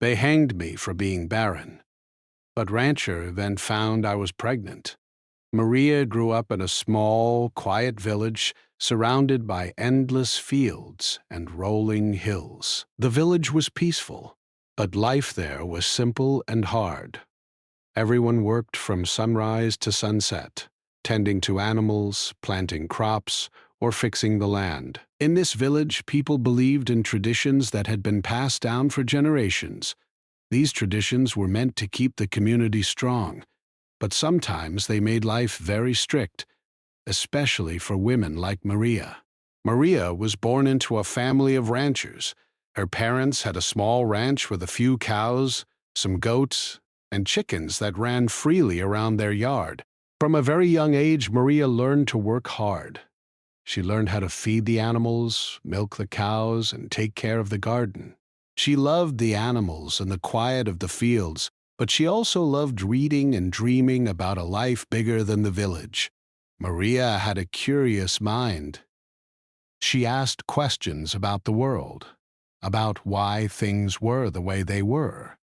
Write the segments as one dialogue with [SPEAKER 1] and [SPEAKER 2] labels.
[SPEAKER 1] They hanged me for being barren, but Rancher then found I was pregnant. Maria grew up in a small, quiet village surrounded by endless fields and rolling hills. The village was peaceful, but life there was simple and hard. Everyone worked from sunrise to sunset, tending to animals, planting crops, or fixing the land. In this village, people believed in traditions that had been passed down for generations. These traditions were meant to keep the community strong, but sometimes they made life very strict, especially for women like Maria. Maria was born into a family of ranchers. Her parents had a small ranch with a few cows, some goats, and chickens that ran freely around their yard. From a very young age, Maria learned to work hard. She learned how to feed the animals, milk the cows, and take care of the garden. She loved the animals and the quiet of the fields, but she also loved reading and dreaming about a life bigger than the village. Maria had a curious mind. She asked questions about the world, about why things were the way they were.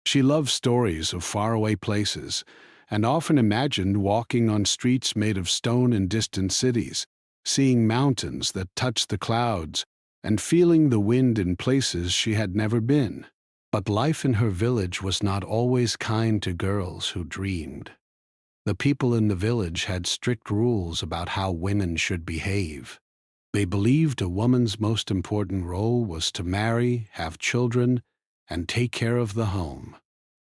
[SPEAKER 1] She loved stories of faraway places and often imagined walking on streets made of stone in distant cities, seeing mountains that touched the clouds, and feeling the wind in places she had never been. But life in her village was not always kind to girls who dreamed. The people in the village had strict rules about how women should behave. They believed a woman's most important role was to marry, have children, and take care of the home.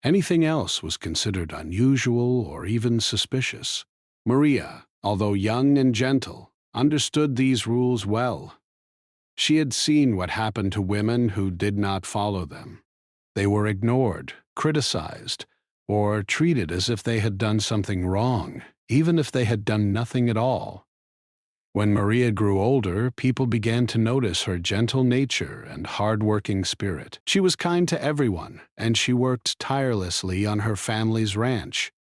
[SPEAKER 1] Anything else was considered unusual or even suspicious. Maria, although young and gentle, understood these rules well. She had seen what happened to women who did not follow them. They were ignored, criticized, or treated as if they had done something wrong, even if they had done nothing at all. When Maria grew older, people began to notice her gentle nature and hard-working spirit. She was kind to everyone, and she worked tirelessly on her family's ranch.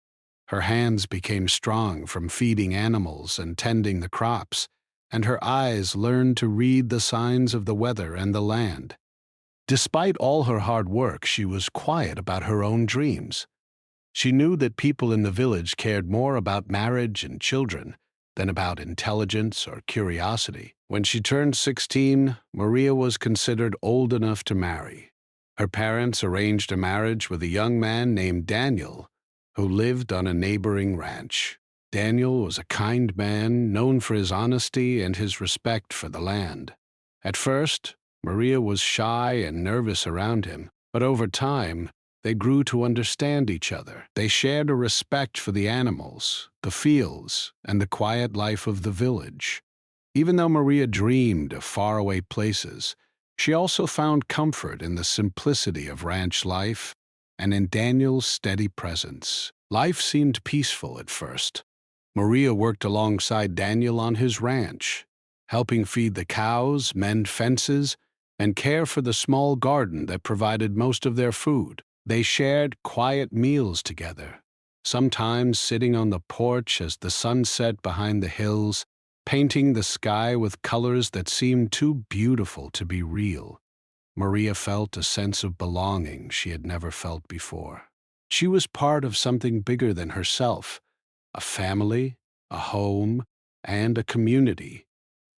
[SPEAKER 1] Her hands became strong from feeding animals and tending the crops, and her eyes learned to read the signs of the weather and the land. Despite all her hard work, she was quiet about her own dreams. She knew that people in the village cared more about marriage and children than about intelligence or curiosity. When she turned 16, Maria was considered old enough to marry. Her parents arranged a marriage with a young man named Daniel, who lived on a neighboring ranch. Daniel was a kind man, known for his honesty and his respect for the land. At first, Maria was shy and nervous around him, but over time, they grew to understand each other. They shared a respect for the animals, the fields, and the quiet life of the village. Even though Maria dreamed of faraway places, she also found comfort in the simplicity of ranch life and in Daniel's steady presence. Life seemed peaceful at first. Maria worked alongside Daniel on his ranch, helping feed the cows, mend fences, and care for the small garden that provided most of their food. They shared quiet meals together, sometimes sitting on the porch as the sun set behind the hills, painting the sky with colors that seemed too beautiful to be real. Maria felt a sense of belonging she had never felt before. She was part of something bigger than herself, a family, a home, and a community.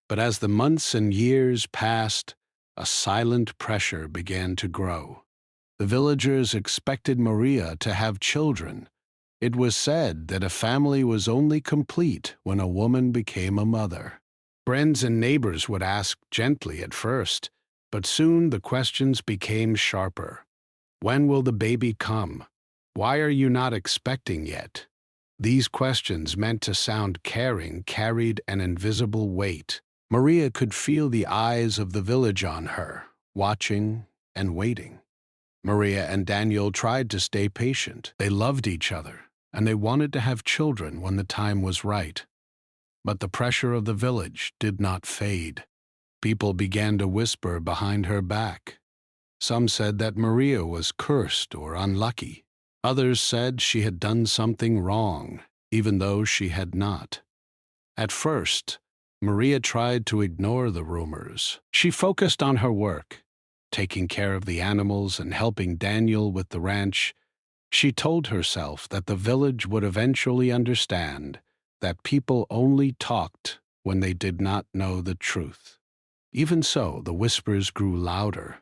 [SPEAKER 1] But as the months and years passed, a silent pressure began to grow. The villagers expected Maria to have children. It was said that a family was only complete when a woman became a mother. Friends and neighbors would ask gently at first, but soon the questions became sharper. When will the baby come? Why are you not expecting yet? These questions, meant to sound caring, carried an invisible weight. Maria could feel the eyes of the village on her, watching and waiting. Maria and Daniel tried to stay patient. They loved each other, and they wanted to have children when the time was right. But the pressure of the village did not fade. People began to whisper behind her back. Some said that Maria was cursed or unlucky. Others said she had done something wrong, even though she had not. At first, Maria tried to ignore the rumors. She focused on her work, taking care of the animals and helping Daniel with the ranch, she told herself that the village would eventually understand that people only talked when they did not know the truth. Even so, the whispers grew louder.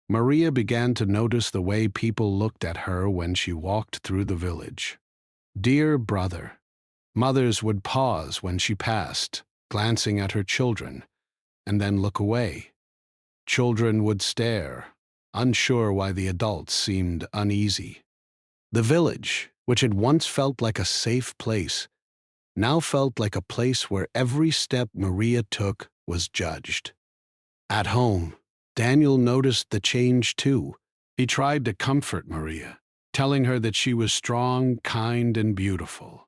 [SPEAKER 1] Maria began to notice the way people looked at her when she walked through the village. Dear brother, mothers would pause when she passed, glancing at her children, and then look away. Children would stare, unsure why the adults seemed uneasy. The village, which had once felt like a safe place, now felt like a place where every step Maria took was judged. At home, Daniel noticed the change too. He tried to comfort Maria, telling her that she was strong, kind, and beautiful.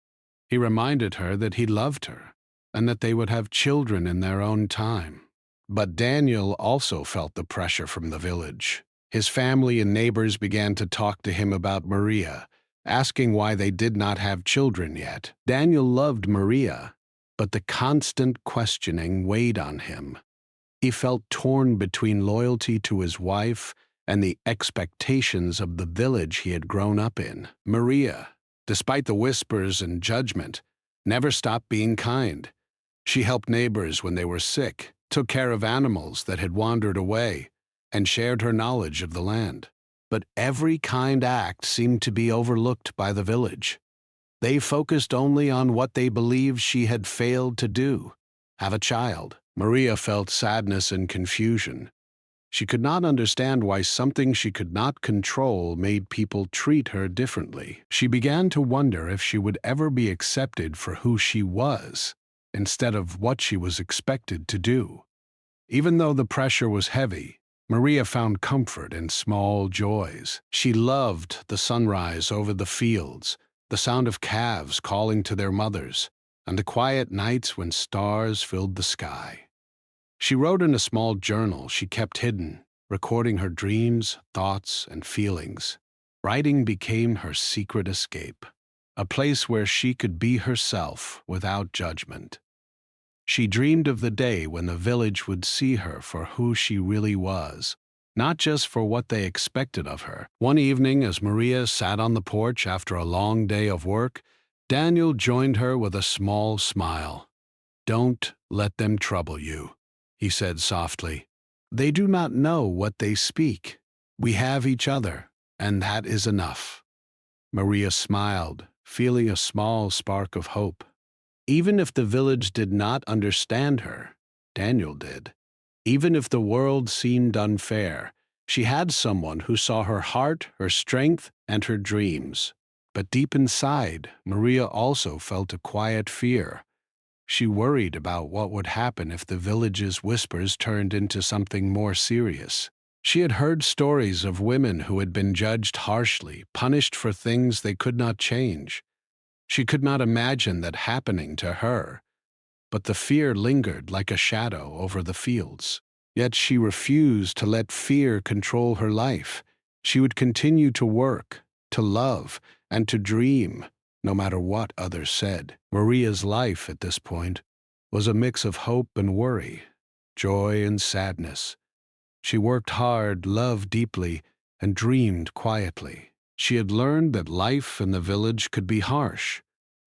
[SPEAKER 1] He reminded her that he loved her and that they would have children in their own time. But Daniel also felt the pressure from the village. His family and neighbors began to talk to him about Maria, asking why they did not have children yet. Daniel loved Maria, but the constant questioning weighed on him. He felt torn between loyalty to his wife and the expectations of the village he had grown up in. Maria, despite the whispers and judgment, never stopped being kind. She helped neighbors when they were sick, took care of animals that had wandered away, and shared her knowledge of the land. But every kind act seemed to be overlooked by the village. They focused only on what they believed she had failed to do, have a child. Maria felt sadness and confusion. She could not understand why something she could not control made people treat her differently. She began to wonder if she would ever be accepted for who she was, instead of what she was expected to do. Even though the pressure was heavy, Maria found comfort in small joys. She loved the sunrise over the fields, the sound of calves calling to their mothers, and the quiet nights when stars filled the sky. She wrote in a small journal she kept hidden, recording her dreams, thoughts, and feelings. Writing became her secret escape, a place where she could be herself without judgment. She dreamed of the day when the village would see her for who she really was, not just for what they expected of her. One evening, as Maria sat on the porch after a long day of work, Daniel joined her with a small smile. "Don't let them trouble you," he said softly. "They do not know what they speak. We have each other, and that is enough." Maria smiled, feeling a small spark of hope. Even if the village did not understand her, Daniel did. Even if the world seemed unfair, she had someone who saw her heart, her strength, and her dreams. But deep inside, Maria also felt a quiet fear. She worried about what would happen if the village's whispers turned into something more serious. She had heard stories of women who had been judged harshly, punished for things they could not change. She could not imagine that happening to her, but the fear lingered like a shadow over the fields. Yet she refused to let fear control her life. She would continue to work, to love, and to dream, no matter what others said. Maria's life at this point was a mix of hope and worry, joy and sadness. She worked hard, loved deeply, and dreamed quietly. She had learned that life in the village could be harsh,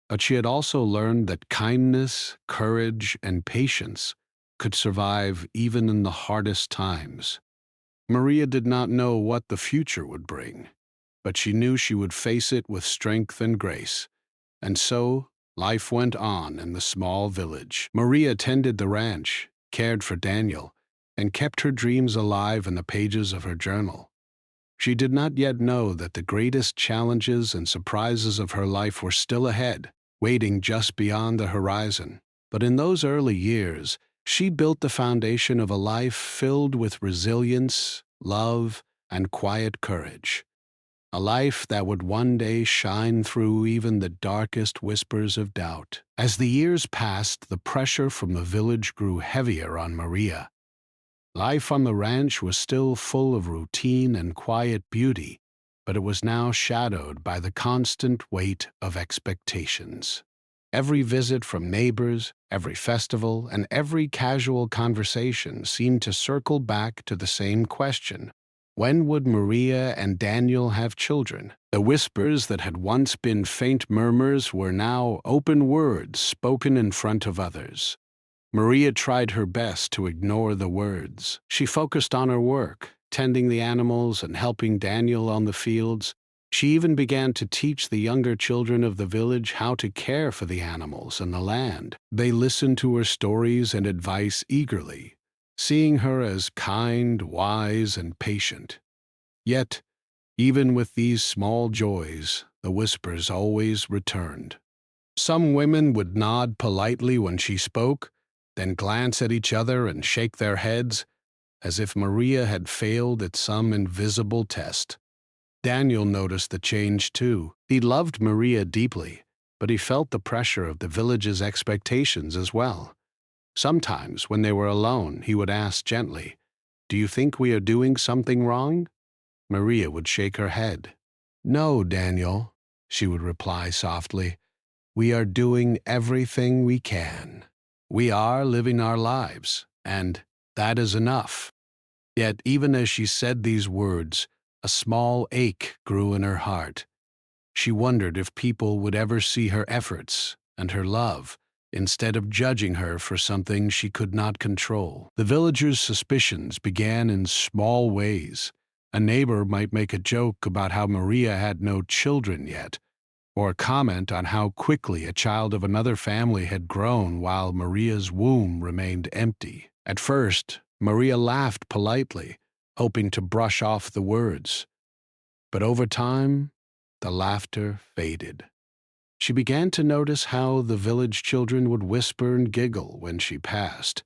[SPEAKER 1] but she had also learned that kindness, courage, and patience could survive even in the hardest times. Maria did not know what the future would bring, but she knew she would face it with strength and grace. And so, life went on in the small village. Maria tended the ranch, cared for Daniel, and kept her dreams alive in the pages of her journal. She did not yet know that the greatest challenges and surprises of her life were still ahead, waiting just beyond the horizon. But in those early years, she built the foundation of a life filled with resilience, love, and quiet courage. A life that would one day shine through even the darkest whispers of doubt. As the years passed, the pressure from the village grew heavier on Maria. Life on the ranch was still full of routine and quiet beauty, but it was now shadowed by the constant weight of expectations. Every visit from neighbors, every festival, and every casual conversation seemed to circle back to the same question. When would Maria and Daniel have children? The whispers that had once been faint murmurs were now open words spoken in front of others. Maria tried her best to ignore the words. She focused on her work, tending the animals and helping Daniel on the fields. She even began to teach the younger children of the village how to care for the animals and the land. They listened to her stories and advice eagerly, seeing her as kind, wise, and patient. Yet, even with these small joys, the whispers always returned. Some women would nod politely when she spoke, then glance at each other and shake their heads, as if Maria had failed at some invisible test. Daniel noticed the change too. He loved Maria deeply, but he felt the pressure of the village's expectations as well. Sometimes, when they were alone, he would ask gently, "Do you think we are doing something wrong?" Maria would shake her head. "No, Daniel," she would reply softly. "We are doing everything we can. We are living our lives, and that is enough." Yet, even as she said these words, a small ache grew in her heart. She wondered if people would ever see her efforts and her love, instead of judging her for something she could not control. The villagers' suspicions began in small ways. A neighbor might make a joke about how Maria had no children yet, or comment on how quickly a child of another family had grown while Maria's womb remained empty. At first, Maria laughed politely, hoping to brush off the words. But over time, the laughter faded. She began to notice how the village children would whisper and giggle when she passed,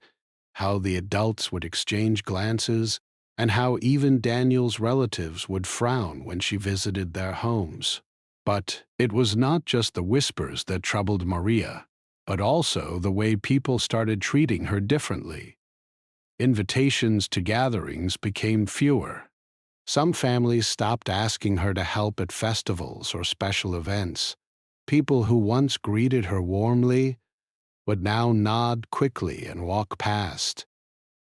[SPEAKER 1] how the adults would exchange glances, and how even Daniel's relatives would frown when she visited their homes. But it was not just the whispers that troubled Maria, but also the way people started treating her differently. Invitations to gatherings became fewer. Some families stopped asking her to help at festivals or special events. People who once greeted her warmly would now nod quickly and walk past.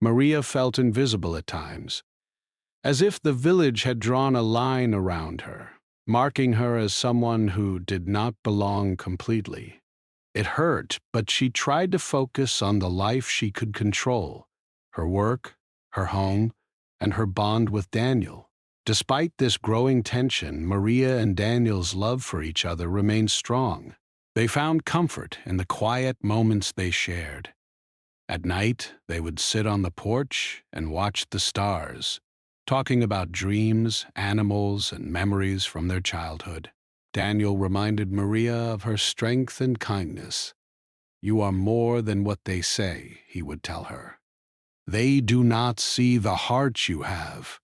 [SPEAKER 1] Maria felt invisible at times, as if the village had drawn a line around her, marking her as someone who did not belong completely. It hurt, but she tried to focus on the life she could control: her work, her home, and her bond with Daniel. Despite this growing tension, Maria and Daniel's love for each other remained strong. They found comfort in the quiet moments they shared. At night, they would sit on the porch and watch the stars, talking about dreams, animals, and memories from their childhood. Daniel reminded Maria of her strength and kindness. "You are more than what they say," he would tell her. "They do not see the heart you have.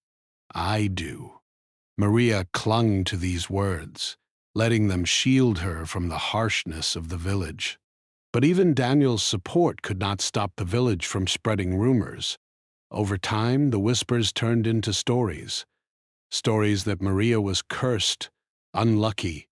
[SPEAKER 1] I do." Maria clung to these words, letting them shield her from the harshness of the village. But even Daniel's support could not stop the village from spreading rumors. Over time, the whispers turned into stories. Stories that Maria was cursed, unlucky,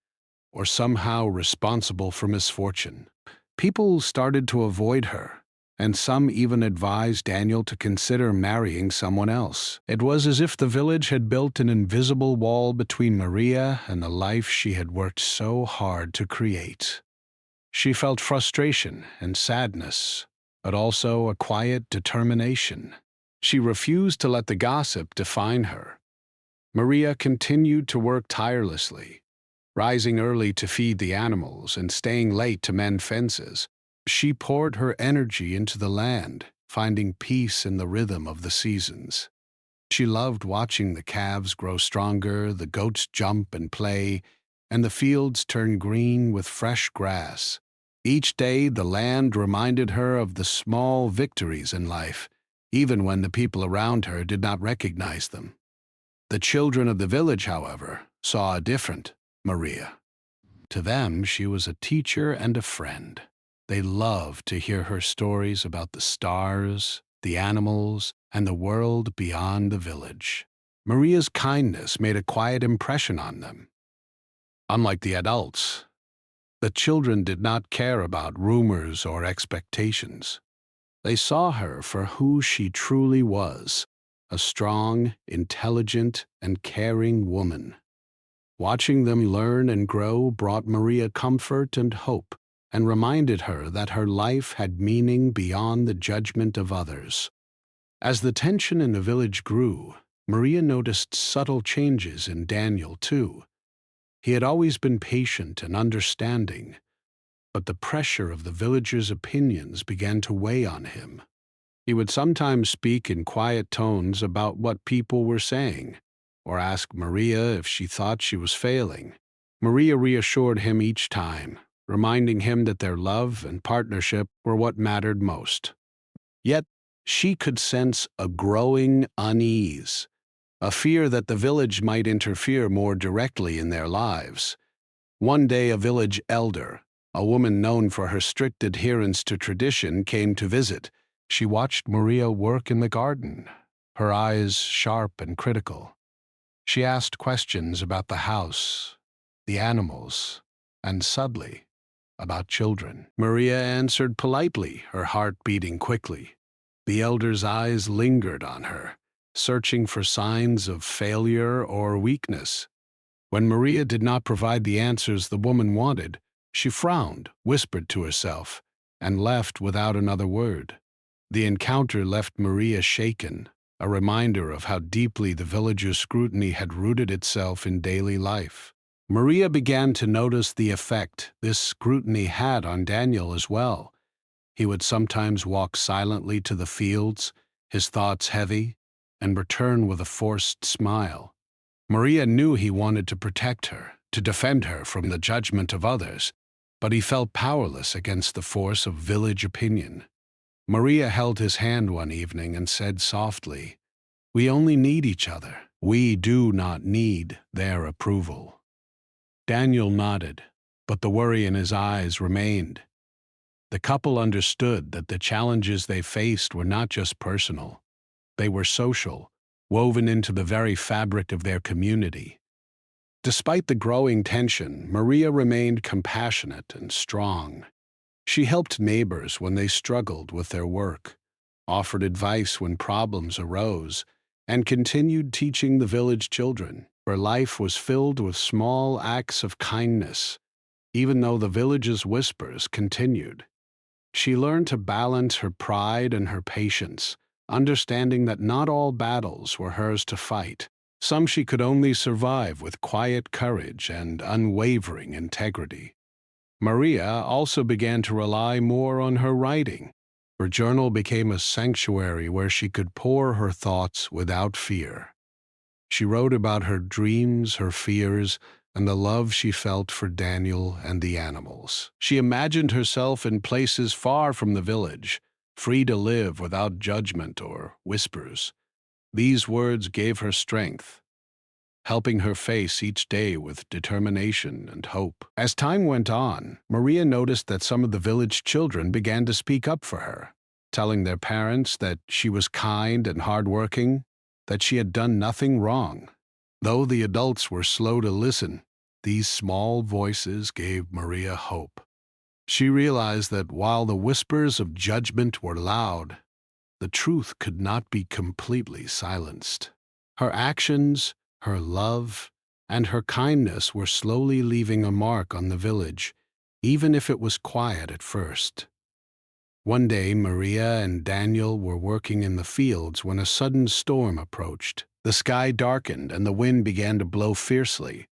[SPEAKER 1] or somehow responsible for misfortune. People started to avoid her, and some even advised Daniel to consider marrying someone else. It was as if the village had built an invisible wall between Maria and the life she had worked so hard to create. She felt frustration and sadness, but also a quiet determination. She refused to let the gossip define her. Maria continued to work tirelessly, rising early to feed the animals and staying late to mend fences. She poured her energy into the land, finding peace in the rhythm of the seasons. She loved watching the calves grow stronger, the goats jump and play, and the fields turn green with fresh grass. Each day, the land reminded her of the small victories in life, even when the people around her did not recognize them. The children of the village, however, saw a different Maria. To them, she was a teacher and a friend. They loved to hear her stories about the stars, the animals, and the world beyond the village. Maria's kindness made a quiet impression on them. Unlike the adults, The children did not care about rumors or expectations. They saw her for who she truly was, a strong, intelligent, and caring woman. Watching them learn and grow brought Maria comfort and hope, and reminded her that her life had meaning beyond the judgment of others. As the tension in the village grew, Maria noticed subtle changes in Daniel, too. He had always been patient and understanding, but the pressure of the villagers' opinions began to weigh on him. He would sometimes speak in quiet tones about what people were saying, or ask Maria if she thought she was failing. Maria reassured him each time, reminding him that their love and partnership were what mattered most. Yet, she could sense a growing unease, a fear that the village might interfere more directly in their lives. One day, a village elder, a woman known for her strict adherence to tradition, came to visit. She watched Maria work in the garden, her eyes sharp and critical. She asked questions about the house, the animals, and subtly, about children. Maria answered politely, her heart beating quickly. The elder's eyes lingered on her, searching for signs of failure or weakness. When Maria did not provide the answers the woman wanted, she frowned, whispered to herself, and left without another word. The encounter left Maria shaken, a reminder of how deeply the villagers' scrutiny had rooted itself in daily life. Maria began to notice the effect this scrutiny had on Daniel as well. He would sometimes walk silently to the fields, his thoughts heavy, and return with a forced smile. Maria knew he wanted to protect her, to defend her from the judgment of others, but he felt powerless against the force of village opinion. Maria held his hand one evening and said softly, "We only need each other. We do not need their approval." Daniel nodded, but the worry in his eyes remained. The couple understood that the challenges they faced were not just personal. They were social, woven into the very fabric of their community. Despite the growing tension, Maria remained compassionate and strong. She helped neighbors when they struggled with their work, offered advice when problems arose, and continued teaching the village children. Her life was filled with small acts of kindness, even though the village's whispers continued. She learned to balance her pride and her patience, understanding that not all battles were hers to fight. Some she could only survive with quiet courage and unwavering integrity. Maria also began to rely more on her writing. Her journal became a sanctuary where she could pour her thoughts without fear. She wrote about her dreams, her fears, and the love she felt for Daniel and the animals. She imagined herself in places far from the village, free to live without judgment or whispers. These words gave her strength, helping her face each day with determination and hope. As time went on, Maria noticed that some of the village children began to speak up for her, telling their parents that she was kind and hardworking, that she had done nothing wrong. Though the adults were slow to listen, these small voices gave Maria hope. She realized that while the whispers of judgment were loud, the truth could not be completely silenced. Her actions, her love, and her kindness were slowly leaving a mark on the village, even if it was quiet at first. One day, Maria and Daniel were working in the fields when a sudden storm approached. The sky darkened and the wind began to blow fiercely.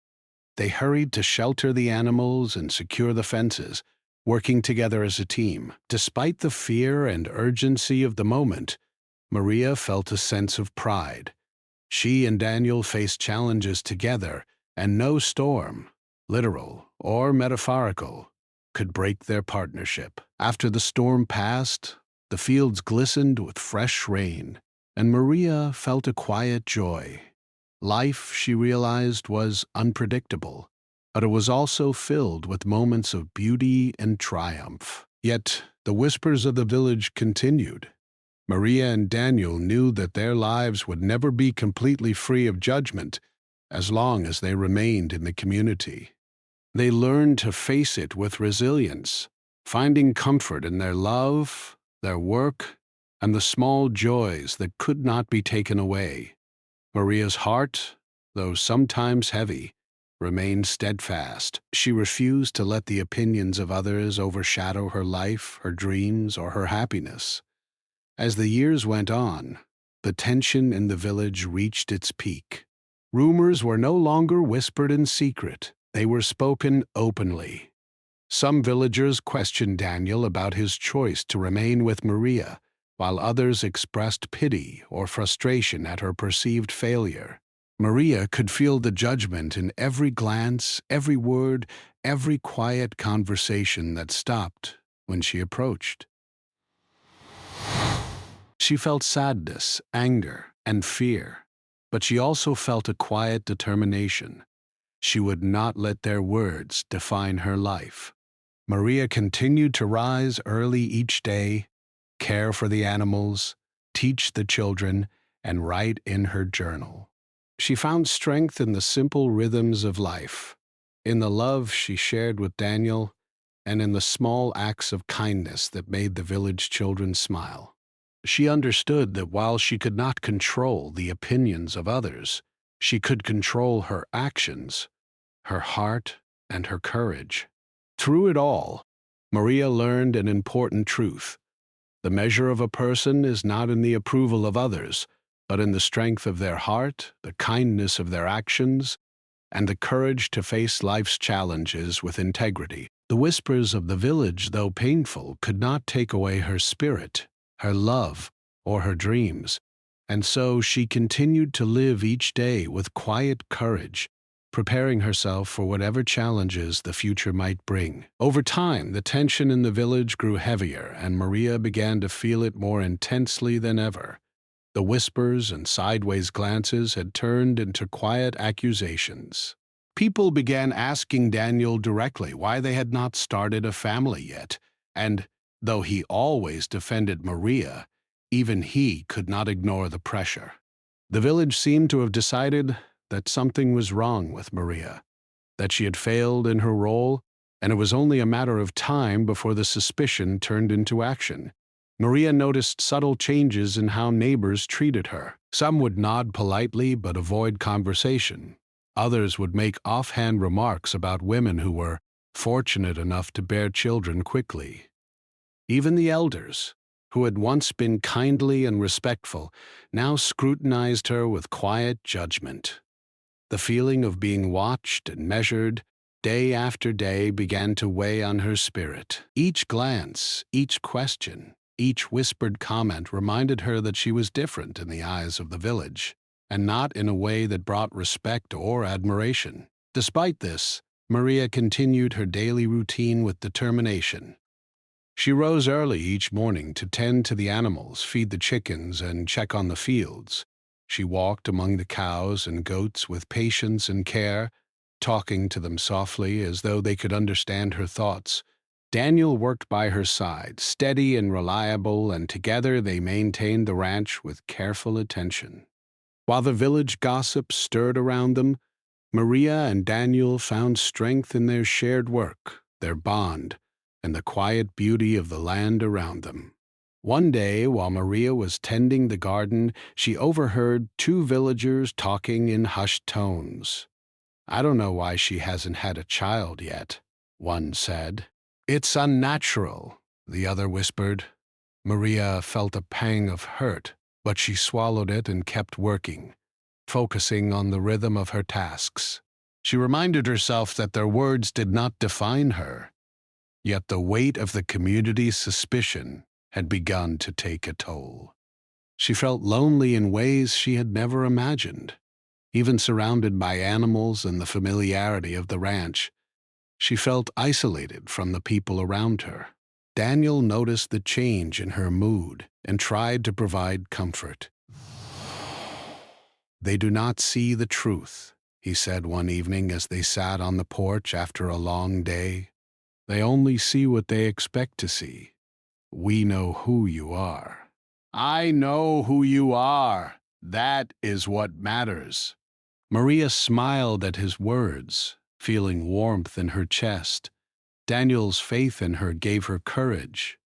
[SPEAKER 1] They hurried to shelter the animals and secure the fences, working together as a team. Despite the fear and urgency of the moment, Maria felt a sense of pride. She and Daniel faced challenges together, and no storm, literal or metaphorical, could break their partnership. After the storm passed, the fields glistened with fresh rain, and Maria felt a quiet joy. Life, she realized, was unpredictable, but it was also filled with moments of beauty and triumph. Yet, the whispers of the village continued. Maria and Daniel knew that their lives would never be completely free of judgment as long as they remained in the community. They learned to face it with resilience, finding comfort in their love, their work, and the small joys that could not be taken away. Maria's heart, though sometimes heavy, remained steadfast. She refused to let the opinions of others overshadow her life, her dreams, or her happiness. As the years went on, the tension in the village reached its peak. Rumors were no longer whispered in secret, they were spoken openly. Some villagers questioned Daniel about his choice to remain with Maria, while others expressed pity or frustration at her perceived failure. Maria could feel the judgment in every glance, every word, every quiet conversation that stopped when she approached. She felt sadness, anger, and fear, but she also felt a quiet determination. She would not let their words define her life. Maria continued to rise early each day, care for the animals, teach the children, and write in her journal. She found strength in the simple rhythms of life, in the love she shared with Daniel, and in the small acts of kindness that made the village children smile. She understood that while she could not control the opinions of others, she could control her actions, her heart, and her courage. Through it all, Maria learned an important truth. The measure of a person is not in the approval of others, but in the strength of their heart, the kindness of their actions, and the courage to face life's challenges with integrity. The whispers of the village, though painful, could not take away her spirit, her love, or her dreams, and so she continued to live each day with quiet courage, preparing herself for whatever challenges the future might bring. Over time, the tension in the village grew heavier, and Maria began to feel it more intensely than ever. The whispers and sideways glances had turned into quiet accusations. People began asking Daniel directly why they had not started a family yet, and though he always defended Maria, even he could not ignore the pressure. The village seemed to have decided that something was wrong with Maria, that she had failed in her role, and it was only a matter of time before the suspicion turned into action. Maria noticed subtle changes in how neighbors treated her. Some would nod politely but avoid conversation. Others would make offhand remarks about women who were fortunate enough to bear children quickly. Even the elders, who had once been kindly and respectful, now scrutinized her with quiet judgment. The feeling of being watched and measured day after day began to weigh on her spirit. Each glance, each question, each whispered comment reminded her that she was different in the eyes of the village, and not in a way that brought respect or admiration. Despite this, Maria continued her daily routine with determination. She rose early each morning to tend to the animals, feed the chickens, and check on the fields. She walked among the cows and goats with patience and care, talking to them softly as though they could understand her thoughts. Daniel worked by her side, steady and reliable, and together they maintained the ranch with careful attention. While the village gossip stirred around them, Maria and Daniel found strength in their shared work, their bond, and the quiet beauty of the land around them. One day, while Maria was tending the garden, she overheard two villagers talking in hushed tones. "I don't know why she hasn't had a child yet," one said. "It's unnatural," the other whispered. Maria felt a pang of hurt, but she swallowed it and kept working, focusing on the rhythm of her tasks. She reminded herself that their words did not define her, yet the weight of the community's suspicion had begun to take a toll. She felt lonely in ways she had never imagined. Even surrounded by animals and the familiarity of the ranch, she felt isolated from the people around her. Daniel noticed the change in her mood and tried to provide comfort. "They do not see the truth," he said one evening as they sat on the porch after a long day. "They only see what they expect to see. We know who you are." "I know who you are. That is what matters." Maria smiled at his words, feeling warmth in her chest. Daniel's faith in her gave her courage,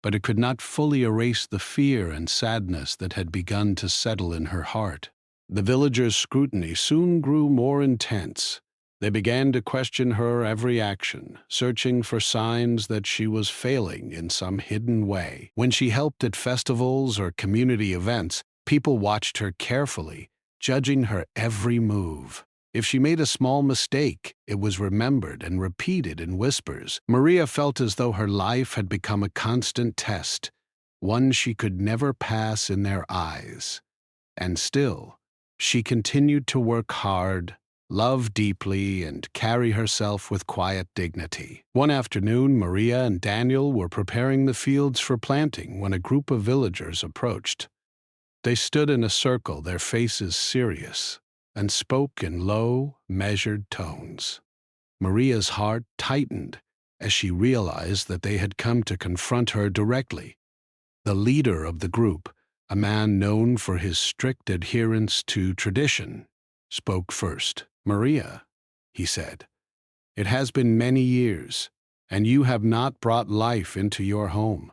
[SPEAKER 1] but it could not fully erase the fear and sadness that had begun to settle in her heart. The villagers' scrutiny soon grew more intense. They began to question her every action, searching for signs that she was failing in some hidden way. When she helped at festivals or community events, people watched her carefully, judging her every move. If she made a small mistake, it was remembered and repeated in whispers. Maria felt as though her life had become a constant test, one she could never pass in their eyes. And still, she continued to work hard, love deeply, and carry herself with quiet dignity. One afternoon, Maria and Daniel were preparing the fields for planting when a group of villagers approached. They stood in a circle, their faces serious, and spoke in low, measured tones. Maria's heart tightened as she realized that they had come to confront her directly. The leader of the group, a man known for his strict adherence to tradition, spoke first. "Maria," he said, "it has been many years, and you have not brought life into your home.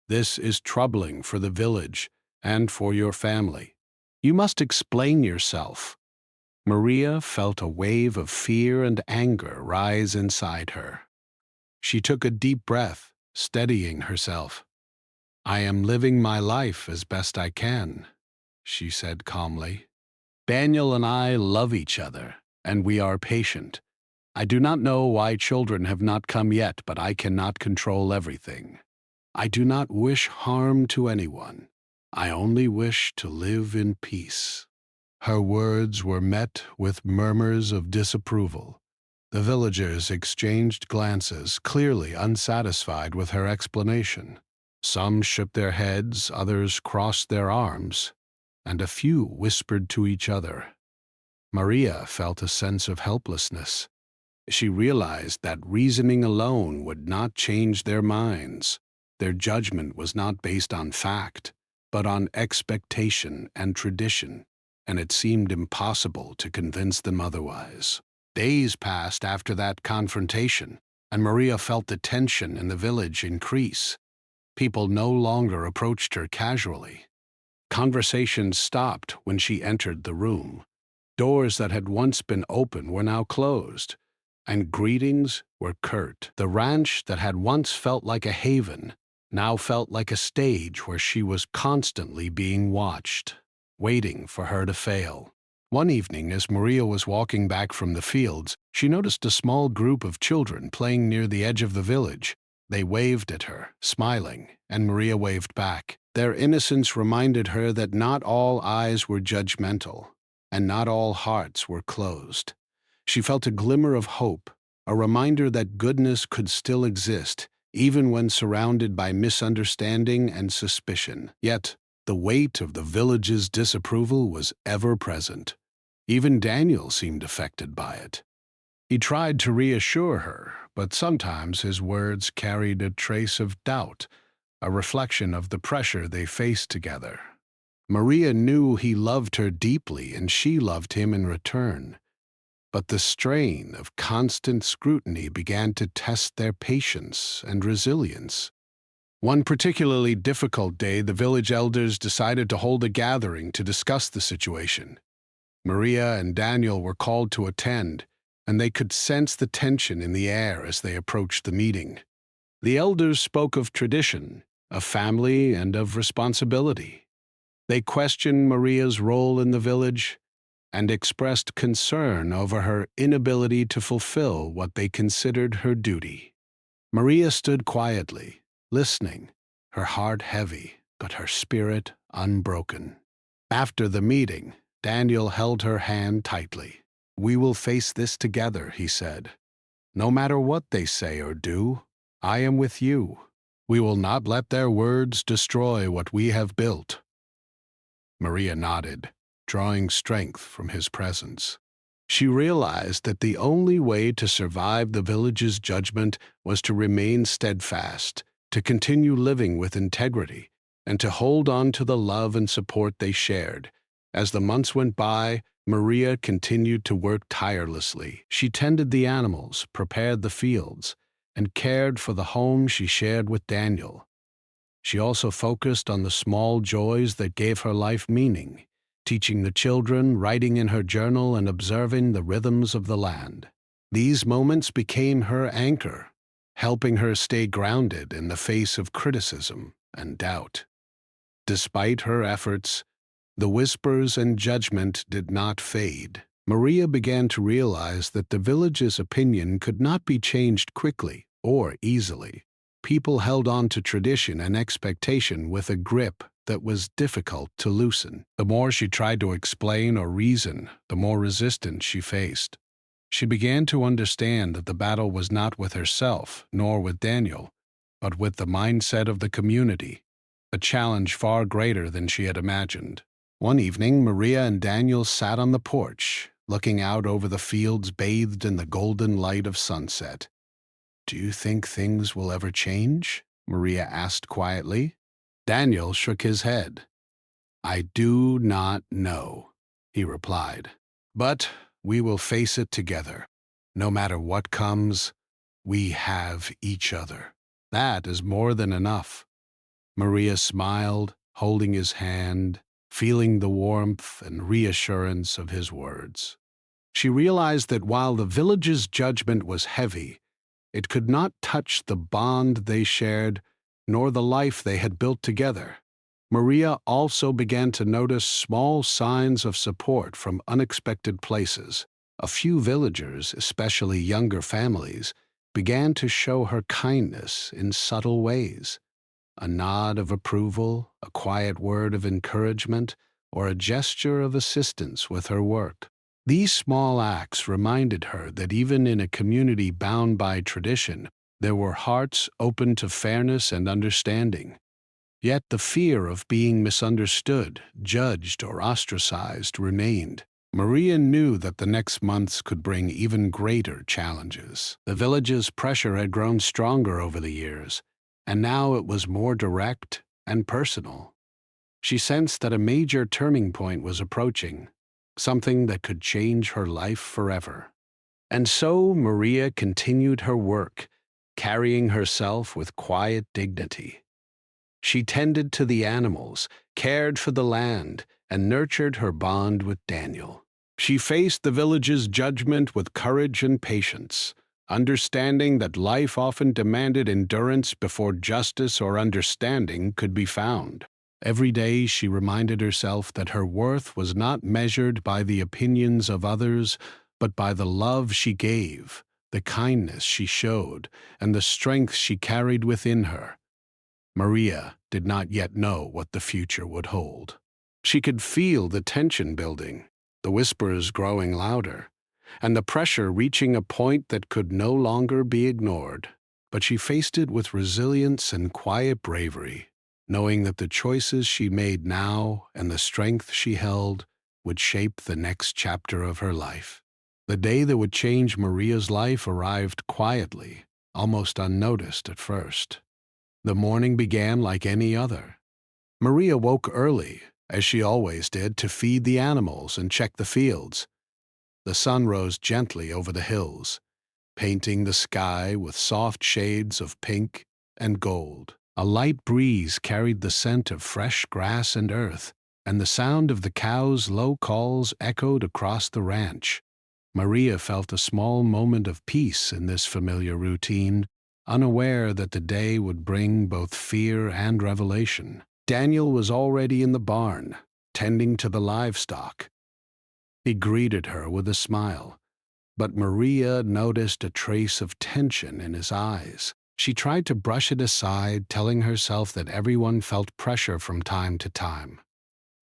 [SPEAKER 1] This is troubling for the village and for your family. You must explain yourself." Maria felt a wave of fear and anger rise inside her. She took a deep breath, steadying herself. "I am living my life as best I can," she said calmly. "Daniel and I love each other, and we are patient. I do not know why children have not come yet, but I cannot control everything. I do not wish harm to anyone. I only wish to live in peace." Her words were met with murmurs of disapproval. The villagers exchanged glances, clearly unsatisfied with her explanation. Some shook their heads, others crossed their arms, and a few whispered to each other. Maria felt a sense of helplessness. She realized that reasoning alone would not change their minds. Their judgment was not based on fact, but on expectation and tradition, and it seemed impossible to convince them otherwise. Days passed after that confrontation, and Maria felt the tension in the village increase. People no longer approached her casually. Conversations stopped when she entered the room. Doors that had once been open were now closed, and greetings were curt. The ranch that had once felt like a haven now felt like a stage where she was constantly being watched, waiting for her to fail. One evening, as Maria was walking back from the fields, she noticed a small group of children playing near the edge of the village. They waved at her, smiling, and Maria waved back. Their innocence reminded her that not all eyes were judgmental, and not all hearts were closed. She felt a glimmer of hope, a reminder that goodness could still exist, even when surrounded by misunderstanding and suspicion. Yet, the weight of the village's disapproval was ever present. Even Daniel seemed affected by it. He tried to reassure her, but sometimes his words carried a trace of doubt, a reflection of the pressure they faced together. Maria knew he loved her deeply and she loved him in return, but the strain of constant scrutiny began to test their patience and resilience. One particularly difficult day, the village elders decided to hold a gathering to discuss the situation. Maria and Daniel were called to attend, and they could sense the tension in the air as they approached the meeting. The elders spoke of tradition, of family, and of responsibility. They questioned Maria's role in the village and expressed concern over her inability to fulfill what they considered her duty. Maria stood quietly, listening, her heart heavy, but her spirit unbroken. After the meeting, Daniel held her hand tightly. "We will face this together," he said. "No matter what they say or do, I am with you. We will not let their words destroy what we have built." Maria nodded, drawing strength from his presence. She realized that the only way to survive the village's judgment was to remain steadfast, to continue living with integrity, and to hold on to the love and support they shared. As the months went by, Maria continued to work tirelessly. She tended the animals, prepared the fields, and cared for the home she shared with Daniel. She also focused on the small joys that gave her life meaning, teaching the children, writing in her journal, and observing the rhythms of the land. These moments became her anchor, helping her stay grounded in the face of criticism and doubt. Despite her efforts, the whispers and judgment did not fade. Maria began to realize that the village's opinion could not be changed quickly or easily. People held on to tradition and expectation with a grip that was difficult to loosen. The more she tried to explain or reason, the more resistance she faced. She began to understand that the battle was not with herself nor with Daniel, but with the mindset of the community, a challenge far greater than she had imagined. One evening, Maria and Daniel sat on the porch, looking out over the fields bathed in the golden light of sunset. "Do you think things will ever change?" Maria asked quietly. Daniel shook his head. "I do not know," he replied. "But we will face it together. No matter what comes, we have each other. That is more than enough." Maria smiled, holding his hand, feeling the warmth and reassurance of his words. She realized that while the village's judgment was heavy, it could not touch the bond they shared, nor the life they had built together. Maria also began to notice small signs of support from unexpected places. A few villagers, especially younger families, began to show her kindness in subtle ways. A nod of approval, a quiet word of encouragement, or a gesture of assistance with her work. These small acts reminded her that even in a community bound by tradition, there were hearts open to fairness and understanding. Yet the fear of being misunderstood, judged, or ostracized remained. Maria knew that the next months could bring even greater challenges. The village's pressure had grown stronger over the years, and now it was more direct and personal. She sensed that a major turning point was approaching, something that could change her life forever. And so Maria continued her work, carrying herself with quiet dignity. She tended to the animals, cared for the land, and nurtured her bond with Daniel. She faced the village's judgment with courage and patience, understanding that life often demanded endurance before justice or understanding could be found. Every day she reminded herself that her worth was not measured by the opinions of others, but by the love she gave, the kindness she showed, and the strength she carried within her. Maria did not yet know what the future would hold. She could feel the tension building, the whispers growing louder, and the pressure reaching a point that could no longer be ignored. But she faced it with resilience and quiet bravery, knowing that the choices she made now and the strength she held would shape the next chapter of her life. The day that would change Maria's life arrived quietly, almost unnoticed at first. The morning began like any other. Maria woke early, as she always did, to feed the animals and check the fields. The sun rose gently over the hills, painting the sky with soft shades of pink and gold. A light breeze carried the scent of fresh grass and earth, and the sound of the cows' low calls echoed across the ranch. Maria felt a small moment of peace in this familiar routine, unaware that the day would bring both fear and revelation. Daniel was already in the barn, tending to the livestock. He greeted her with a smile, but Maria noticed a trace of tension in his eyes. She tried to brush it aside, telling herself that everyone felt pressure from time to time.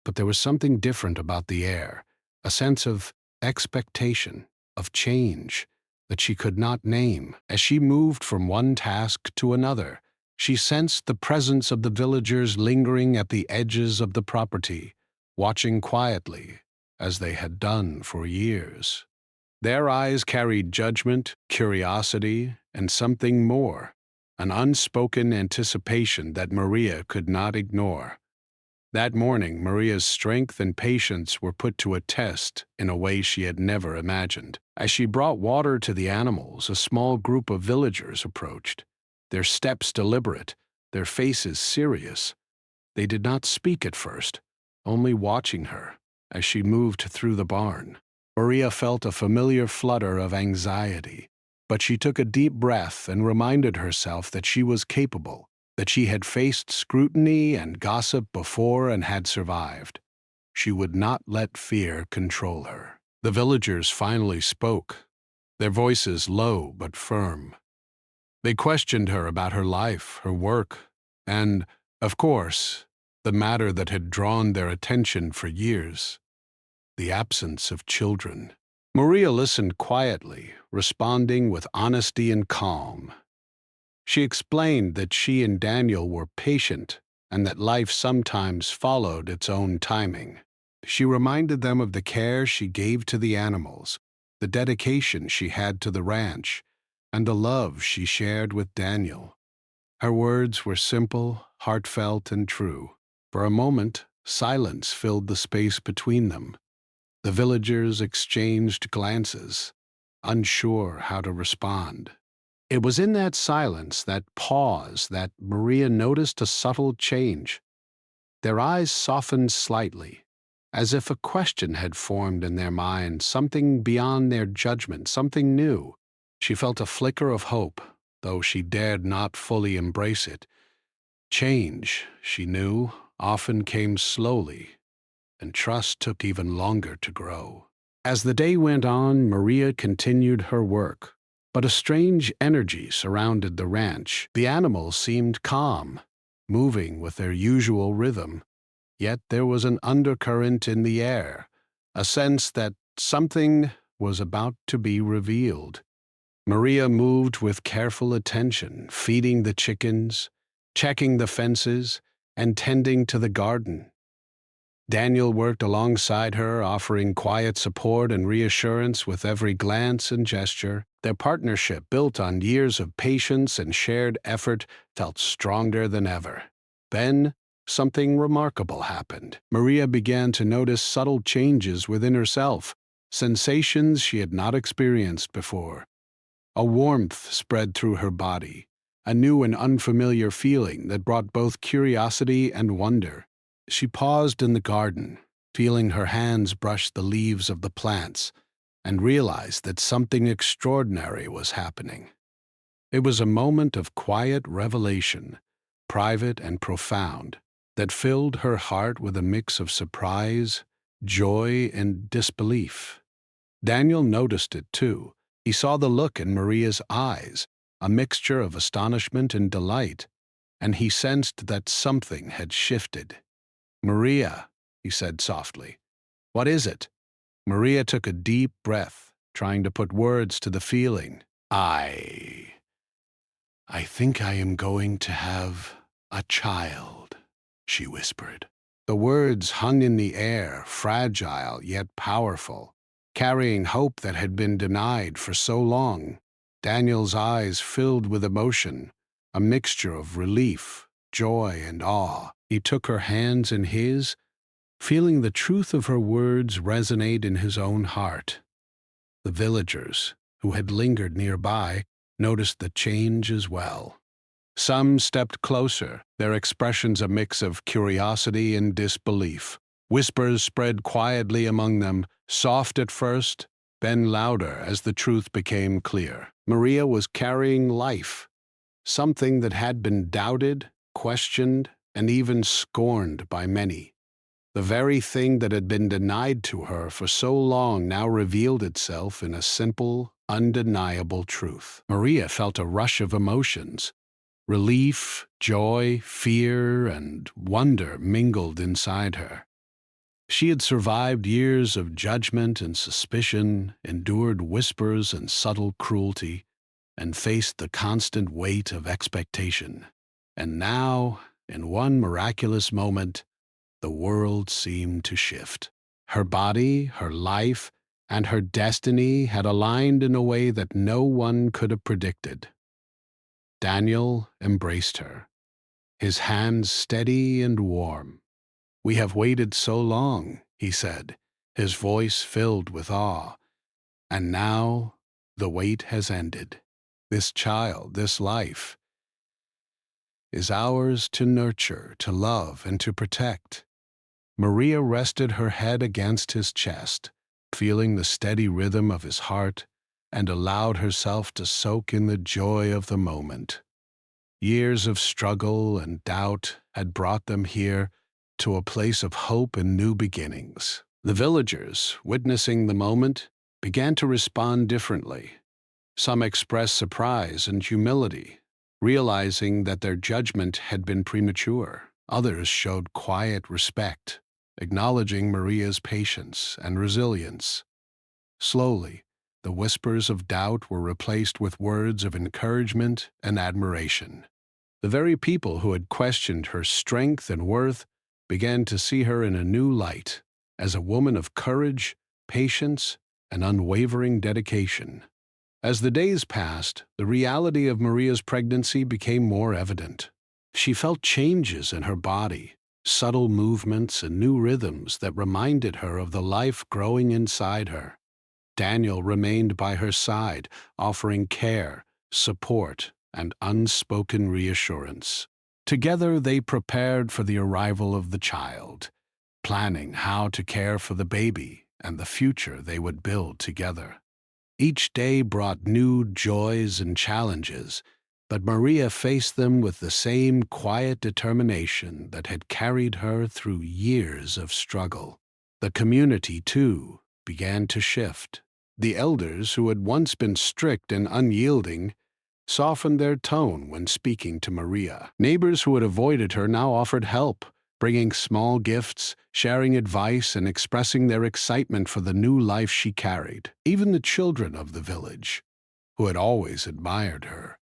[SPEAKER 1] But there was something different about the air, a sense of expectation, of change, that she could not name. As she moved from one task to another, she sensed the presence of the villagers lingering at the edges of the property, watching quietly, as they had done for years. Their eyes carried judgment, curiosity, and something more, an unspoken anticipation that Maria could not ignore. That morning, Maria's strength and patience were put to a test in a way she had never imagined. As she brought water to the animals, a small group of villagers approached, their steps deliberate, their faces serious. They did not speak at first, only watching her as she moved through the barn. Maria felt a familiar flutter of anxiety, but she took a deep breath and reminded herself that she was capable, that she had faced scrutiny and gossip before and had survived. She would not let fear control her. The villagers finally spoke, their voices low but firm. They questioned her about her life, her work, and, of course, the matter that had drawn their attention for years, the absence of children. Maria listened quietly, responding with honesty and calm. She explained that she and Daniel were patient and that life sometimes followed its own timing. She reminded them of the care she gave to the animals, the dedication she had to the ranch, and the love she shared with Daniel. Her words were simple, heartfelt, and true. For a moment, silence filled the space between them. The villagers exchanged glances, unsure how to respond. It was in that silence, that pause, that Maria noticed a subtle change. Their eyes softened slightly, as if a question had formed in their minds, something beyond their judgment, something new. She felt a flicker of hope, though she dared not fully embrace it. Change, she knew, often came slowly, and trust took even longer to grow. As the day went on, Maria continued her work, but a strange energy surrounded the ranch. The animals seemed calm, moving with their usual rhythm, yet there was an undercurrent in the air, a sense that something was about to be revealed. Maria moved with careful attention, feeding the chickens, checking the fences, and tending to the garden. Daniel worked alongside her, offering quiet support and reassurance with every glance and gesture. Their partnership, built on years of patience and shared effort, felt stronger than ever. Then, something remarkable happened. Maria began to notice subtle changes within herself, sensations she had not experienced before. A warmth spread through her body, a new and unfamiliar feeling that brought both curiosity and wonder. She paused in the garden, feeling her hands brush the leaves of the plants, and realized that something extraordinary was happening. It was a moment of quiet revelation, private and profound, that filled her heart with a mix of surprise, joy, and disbelief. Daniel noticed it too. He saw the look in Maria's eyes, a mixture of astonishment and delight, and he sensed that something had shifted. "Maria," he said softly, "what is it?" Maria took a deep breath, trying to put words to the feeling. I think I am going to have a child," she whispered. The words hung in the air, fragile yet powerful, carrying hope that had been denied for so long. Daniel's eyes filled with emotion, a mixture of relief, joy, and awe. He took her hands in his, feeling the truth of her words resonate in his own heart. The villagers, who had lingered nearby, noticed the change as well. Some stepped closer, their expressions a mix of curiosity and disbelief. Whispers spread quietly among them, soft at first, then louder as the truth became clear. Maria was carrying life, something that had been doubted, questioned, and even scorned by many. The very thing that had been denied to her for so long now revealed itself in a simple, undeniable truth. Maria felt a rush of emotions. Relief, joy, fear, and wonder mingled inside her. She had survived years of judgment and suspicion, endured whispers and subtle cruelty, and faced the constant weight of expectation. And now, in one miraculous moment, the world seemed to shift. Her body, her life, and her destiny had aligned in a way that no one could have predicted. Daniel embraced her, his hands steady and warm. "We have waited so long," he said, his voice filled with awe. "And now the wait has ended. This child, this life, is ours to nurture, to love, and to protect." Maria rested her head against his chest, feeling the steady rhythm of his heart, and allowed herself to soak in the joy of the moment. Years of struggle and doubt had brought them here to a place of hope and new beginnings. The villagers, witnessing the moment, began to respond differently. Some expressed surprise and humility, realizing that their judgment had been premature. Others showed quiet respect, acknowledging Maria's patience and resilience. Slowly, the whispers of doubt were replaced with words of encouragement and admiration. The very people who had questioned her strength and worth began to see her in a new light, as a woman of courage, patience, and unwavering dedication. As the days passed, the reality of Maria's pregnancy became more evident. She felt changes in her body, subtle movements and new rhythms that reminded her of the life growing inside her. Daniel remained by her side, offering care, support, and unspoken reassurance. Together they prepared for the arrival of the child, planning how to care for the baby and the future they would build together. Each day brought new joys and challenges, but Maria faced them with the same quiet determination that had carried her through years of struggle. The community, too, began to shift. The elders, who had once been strict and unyielding, softened their tone when speaking to Maria. Neighbors who had avoided her now offered help, bringing small gifts, sharing advice, and expressing their excitement for the new life she carried. Even the children of the village, who had always admired her,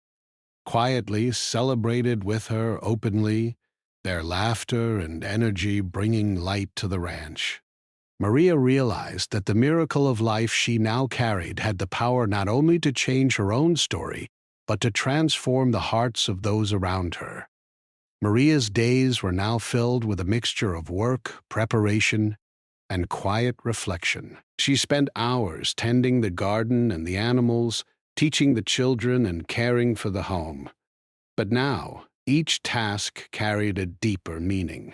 [SPEAKER 1] quietly celebrated with her openly, their laughter and energy bringing light to the ranch. Maria realized that the miracle of life she now carried had the power not only to change her own story, but to transform the hearts of those around her. Maria's days were now filled with a mixture of work, preparation, and quiet reflection. She spent hours tending the garden and the animals, teaching the children and caring for the home. But now, each task carried a deeper meaning.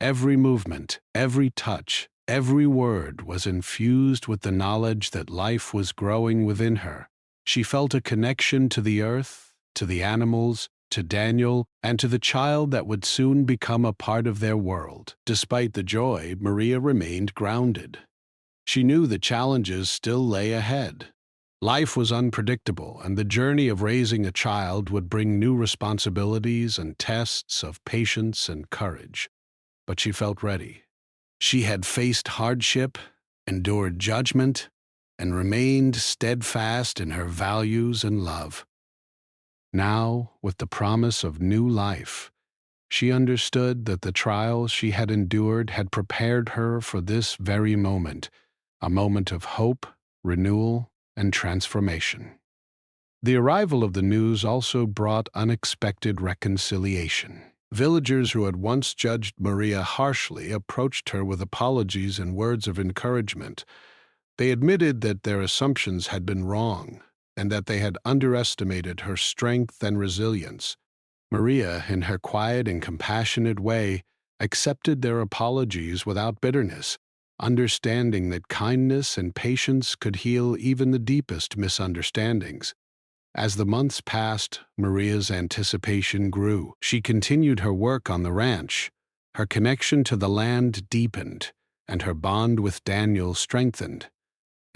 [SPEAKER 1] Every movement, every touch, every word was infused with the knowledge that life was growing within her. She felt a connection to the earth, to the animals, to Daniel, and to the child that would soon become a part of their world. Despite the joy, Maria remained grounded. She knew the challenges still lay ahead. Life was unpredictable, and the journey of raising a child would bring new responsibilities and tests of patience and courage. But she felt ready. She had faced hardship, endured judgment, and remained steadfast in her values and love. Now, with the promise of new life, she understood that the trials she had endured had prepared her for this very moment, a moment of hope, renewal, and transformation. The arrival of the news also brought unexpected reconciliation. Villagers who had once judged Maria harshly approached her with apologies and words of encouragement. They admitted that their assumptions had been wrong and that they had underestimated her strength and resilience. Maria, in her quiet and compassionate way, accepted their apologies without bitterness, understanding that kindness and patience could heal even the deepest misunderstandings. As the months passed, Maria's anticipation grew. She continued her work on the ranch. Her connection to the land deepened, and her bond with Daniel strengthened.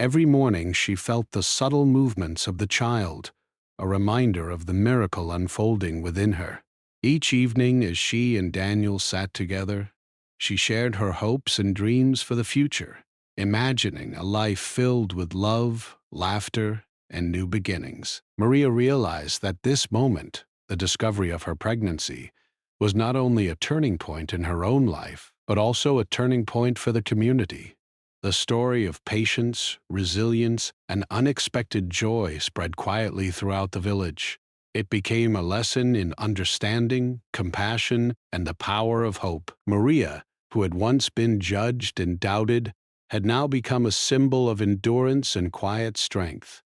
[SPEAKER 1] Every morning she felt the subtle movements of the child, a reminder of the miracle unfolding within her. Each evening, as she and Daniel sat together, she shared her hopes and dreams for the future, imagining a life filled with love, laughter, and new beginnings. Maria realized that this moment, the discovery of her pregnancy, was not only a turning point in her own life, but also a turning point for the community. The story of patience, resilience, and unexpected joy spread quietly throughout the village. It became a lesson in understanding, compassion, and the power of hope. Maria, who had once been judged and doubted, had now become a symbol of endurance and quiet strength.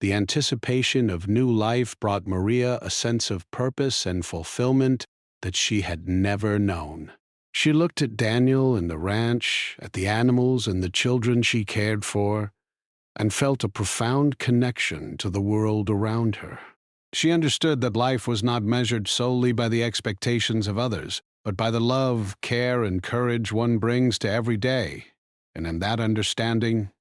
[SPEAKER 1] The anticipation of new life brought Maria a sense of purpose and fulfillment that she had never known. She looked at Daniel and the ranch, at the animals and the children she cared for, and felt a profound connection to the world around her. She understood that life was not measured solely by the expectations of others, but by the love, care, and courage one brings to every day. And in that understanding,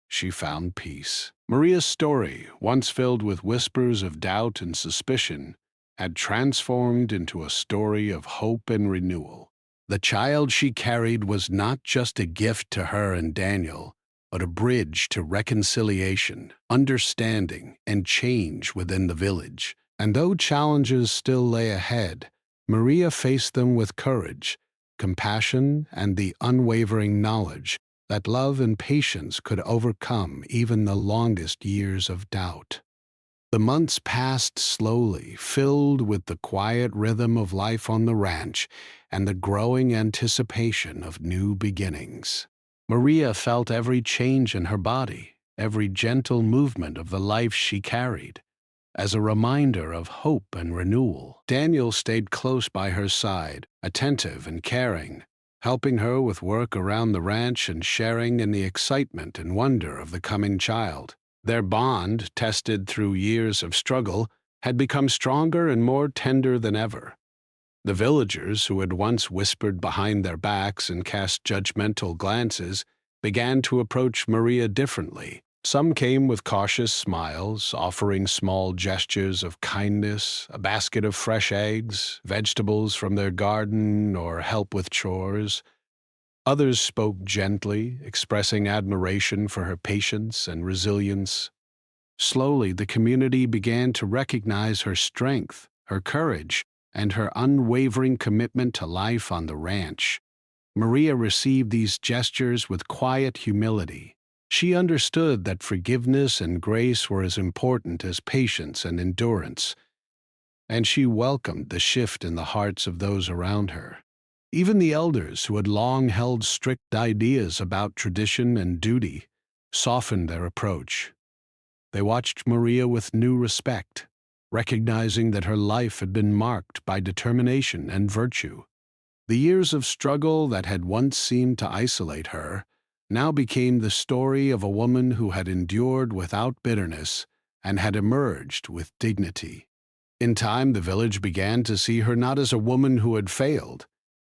[SPEAKER 1] she found peace. Maria's story, once filled with whispers of doubt and suspicion, had transformed into a story of hope and renewal. The child she carried was not just a gift to her and Daniel, but a bridge to reconciliation, understanding, and change within the village. And though challenges still lay ahead, Maria faced them with courage, compassion, and the unwavering knowledge that love and patience could overcome even the longest years of doubt. The months passed slowly, filled with the quiet rhythm of life on the ranch and the growing anticipation of new beginnings. Maria felt every change in her body, every gentle movement of the life she carried, as a reminder of hope and renewal. Daniel stayed close by her side, attentive and caring, helping her with work around the ranch and sharing in the excitement and wonder of the coming child. Their bond, tested through years of struggle, had become stronger and more tender than ever. The villagers, who had once whispered behind their backs and cast judgmental glances, began to approach Maria differently. Some came with cautious smiles, offering small gestures of kindness, a basket of fresh eggs, vegetables from their garden, or help with chores. Others spoke gently, expressing admiration for her patience and resilience. Slowly, the community began to recognize her strength, her courage, and her unwavering commitment to life on the ranch. Maria received these gestures with quiet humility. She understood that forgiveness and grace were as important as patience and endurance, and she welcomed the shift in the hearts of those around her. Even the elders, who had long held strict ideas about tradition and duty, softened their approach. They watched Maria with new respect, recognizing that her life had been marked by determination and virtue. The years of struggle that had once seemed to isolate her now became the story of a woman who had endured without bitterness and had emerged with dignity. In time, the village began to see her not as a woman who had failed,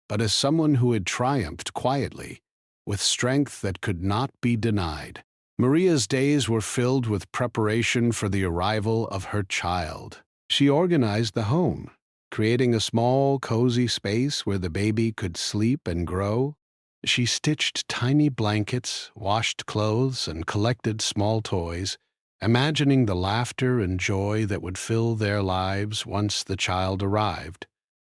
[SPEAKER 1] but as someone who had triumphed quietly, with strength that could not be denied. Maria's days were filled with preparation for the arrival of her child. She organized the home, creating a small, cozy space where the baby could sleep and grow. She stitched tiny blankets, washed clothes, and collected small toys, imagining the laughter and joy that would fill their lives once the child arrived.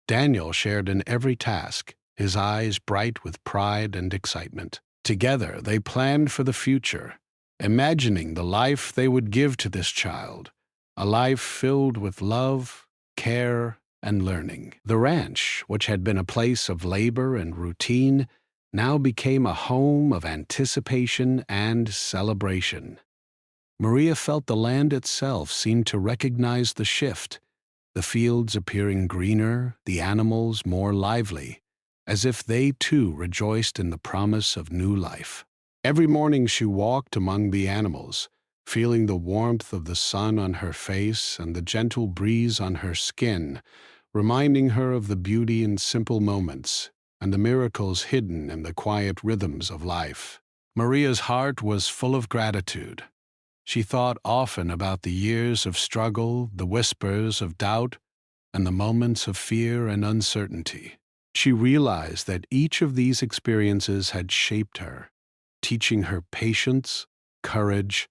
[SPEAKER 1] Daniel shared in every task, his eyes bright with pride and excitement. Together, they planned for the future, imagining the life they would give to this child, a life filled with love, care, and learning. The ranch, which had been a place of labor and routine, now became a home of anticipation and celebration. Maria felt the land itself seemed to recognize the shift, the fields appearing greener, the animals more lively, as if they too rejoiced in the promise of new life. Every morning she walked among the animals, feeling the warmth of the sun on her face and the gentle breeze on her skin, reminding her of the beauty in simple moments and the miracles hidden in the quiet rhythms of life. Maria's heart was full of gratitude. She thought often about the years of struggle, the whispers of doubt, and the moments of fear and uncertainty. She realized that each of these experiences had shaped her, teaching her patience, courage,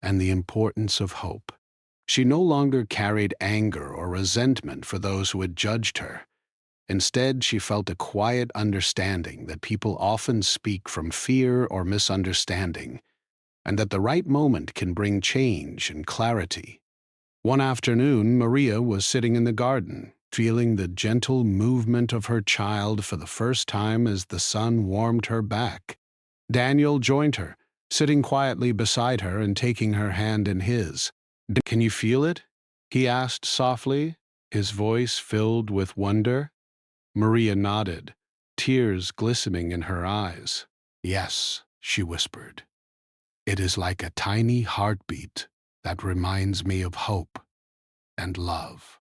[SPEAKER 1] and the importance of hope. She no longer carried anger or resentment for those who had judged her. Instead, she felt a quiet understanding that people often speak from fear or misunderstanding, and that the right moment can bring change and clarity. One afternoon, Maria was sitting in the garden, feeling the gentle movement of her child for the first time as the sun warmed her back. Daniel joined her, sitting quietly beside her and taking her hand in his. "Can you feel it?" he asked softly, his voice filled with wonder. Maria nodded, tears glistening in her eyes. "Yes," she whispered. "It is like a tiny heartbeat that reminds me of hope and love.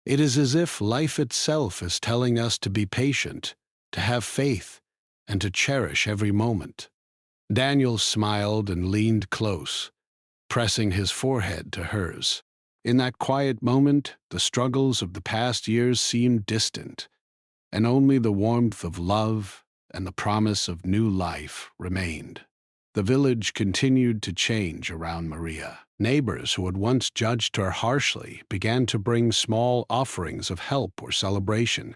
[SPEAKER 1] It is as if life itself is telling us to be patient, to have faith, and to cherish every moment." Daniel smiled and leaned close, pressing his forehead to hers. In that quiet moment, the struggles of the past years seemed distant, and only the warmth of love and the promise of new life remained. The village continued to change around Maria. Neighbors who had once judged her harshly began to bring small offerings of help or celebration.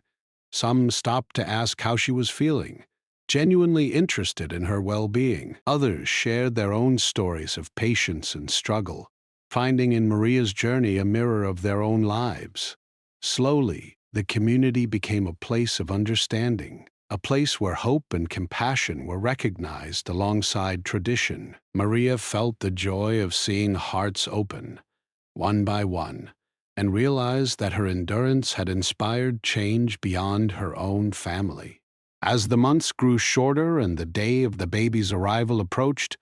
[SPEAKER 1] Some stopped to ask how she was feeling, genuinely interested in her well-being. Others shared their own stories of patience and struggle, finding in Maria's journey a mirror of their own lives. Slowly, the community became a place of understanding, a place where hope and compassion were recognized alongside tradition. Maria felt the joy of seeing hearts open, one by one, and realized that her endurance had inspired change beyond her own family. As the months grew shorter and the day of the baby's arrival approached,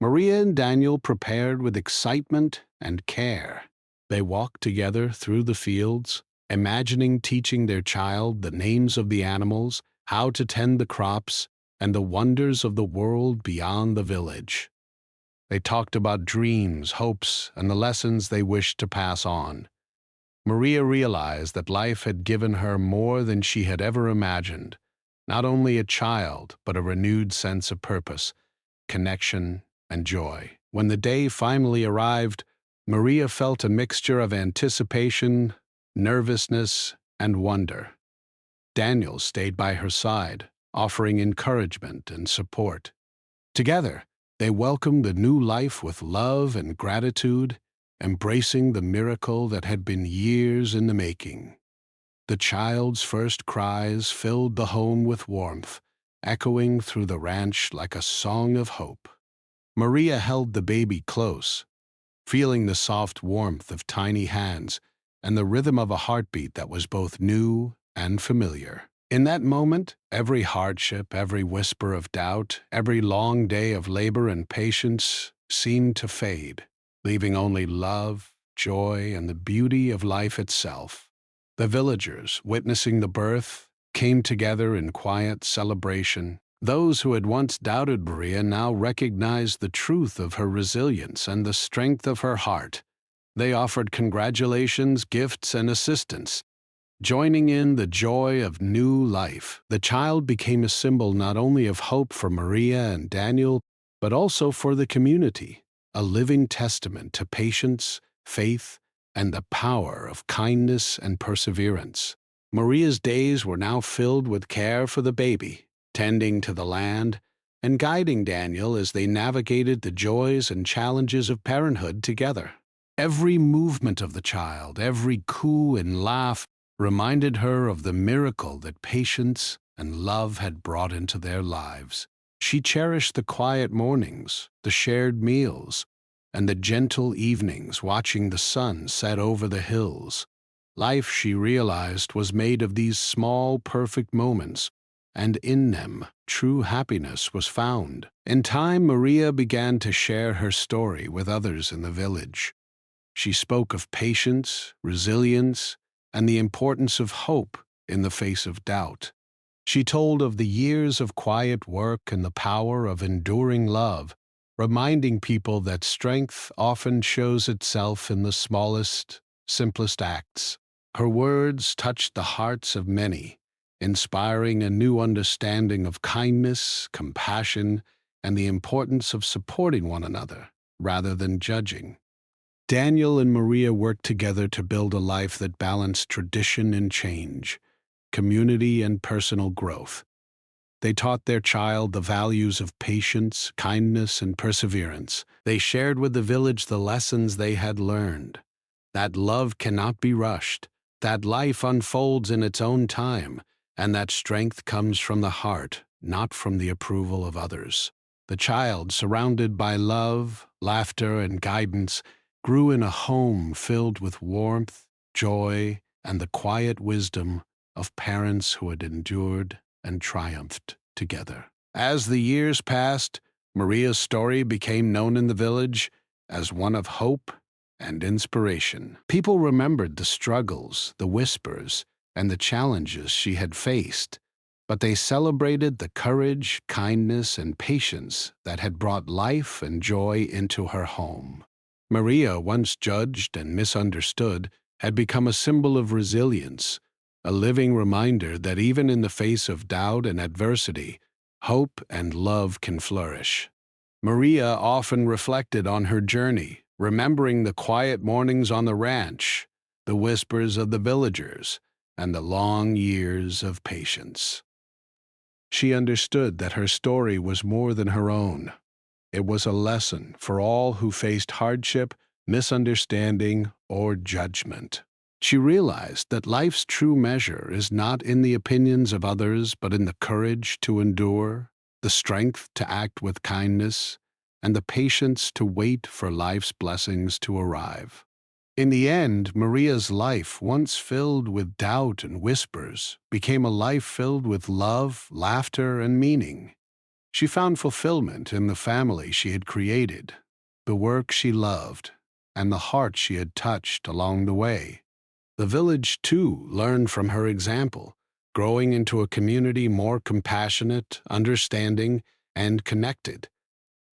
[SPEAKER 1] Maria and Daniel prepared with excitement and care. They walked together through the fields, imagining teaching their child the names of the animals, how to tend the crops, and the wonders of the world beyond the village. They talked about dreams, hopes, and the lessons they wished to pass on. Maria realized that life had given her more than she had ever imagined, not only a child, but a renewed sense of purpose, connection, and joy. When the day finally arrived, Maria felt a mixture of anticipation, nervousness, and wonder. Daniel stayed by her side, offering encouragement and support. Together, they welcomed the new life with love and gratitude, embracing the miracle that had been years in the making. The child's first cries filled the home with warmth, echoing through the ranch like a song of hope. Maria held the baby close, feeling the soft warmth of tiny hands and the rhythm of a heartbeat that was both new and familiar. In that moment, every hardship, every whisper of doubt, every long day of labor and patience seemed to fade, leaving only love, joy, and the beauty of life itself. The villagers, witnessing the birth, came together in quiet celebration. Those who had once doubted Maria now recognized the truth of her resilience and the strength of her heart. They offered congratulations, gifts, and assistance, joining in the joy of new life. The child became a symbol not only of hope for Maria and Daniel, but also for the community, a living testament to patience, faith, and the power of kindness and perseverance. Maria's days were now filled with care for the baby, tending to the land, and guiding Daniel as they navigated the joys and challenges of parenthood together. Every movement of the child, every coo and laugh, reminded her of the miracle that patience and love had brought into their lives. She cherished the quiet mornings, the shared meals, and the gentle evenings watching the sun set over the hills. Life, she realized, was made of these small, perfect moments, and in them, true happiness was found. In time, Maria began to share her story with others in the village. She spoke of patience, resilience, and the importance of hope in the face of doubt. She told of the years of quiet work and the power of enduring love, reminding people that strength often shows itself in the smallest, simplest acts. Her words touched the hearts of many, inspiring a new understanding of kindness, compassion, and the importance of supporting one another rather than judging. Daniel and Maria worked together to build a life that balanced tradition and change, community and personal growth. They taught their child the values of patience, kindness, and perseverance. They shared with the village the lessons they had learned, that love cannot be rushed, that life unfolds in its own time, and that strength comes from the heart, not from the approval of others. The child, surrounded by love, laughter, and guidance, grew in a home filled with warmth, joy, and the quiet wisdom of parents who had endured and triumphed together. As the years passed, Maria's story became known in the village as one of hope and inspiration. People remembered the struggles, the whispers, and the challenges she had faced, but they celebrated the courage, kindness, and patience that had brought life and joy into her home. Maria, once judged and misunderstood, had become a symbol of resilience, a living reminder that even in the face of doubt and adversity, hope and love can flourish. Maria often reflected on her journey, remembering the quiet mornings on the ranch, the whispers of the villagers, and the long years of patience. She understood that her story was more than her own. It was a lesson for all who faced hardship, misunderstanding, or judgment. She realized that life's true measure is not in the opinions of others, but in the courage to endure, the strength to act with kindness, and the patience to wait for life's blessings to arrive. In the end, Maria's life, once filled with doubt and whispers, became a life filled with love, laughter, and meaning. She found fulfillment in the family she had created, the work she loved, and the heart she had touched along the way. The village, too, learned from her example, growing into a community more compassionate, understanding, and connected.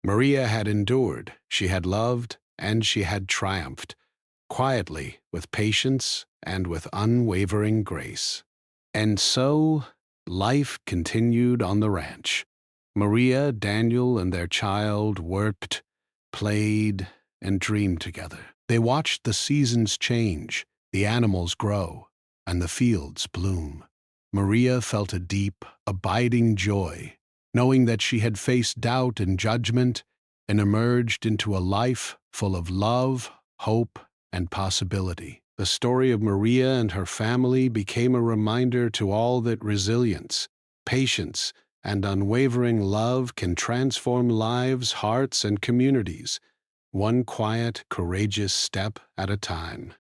[SPEAKER 1] Maria had endured, she had loved, and she had triumphed, quietly, with patience, and with unwavering grace. And so, life continued on the ranch. Maria, Daniel, and their child worked, played, and dreamed together. They watched the seasons change, the animals grow, and the fields bloom. Maria felt a deep, abiding joy, knowing that she had faced doubt and judgment and emerged into a life full of love, hope, and possibility. The story of Maria and her family became a reminder to all that resilience, patience, and unwavering love can transform lives, hearts, and communities, one quiet, courageous step at a time.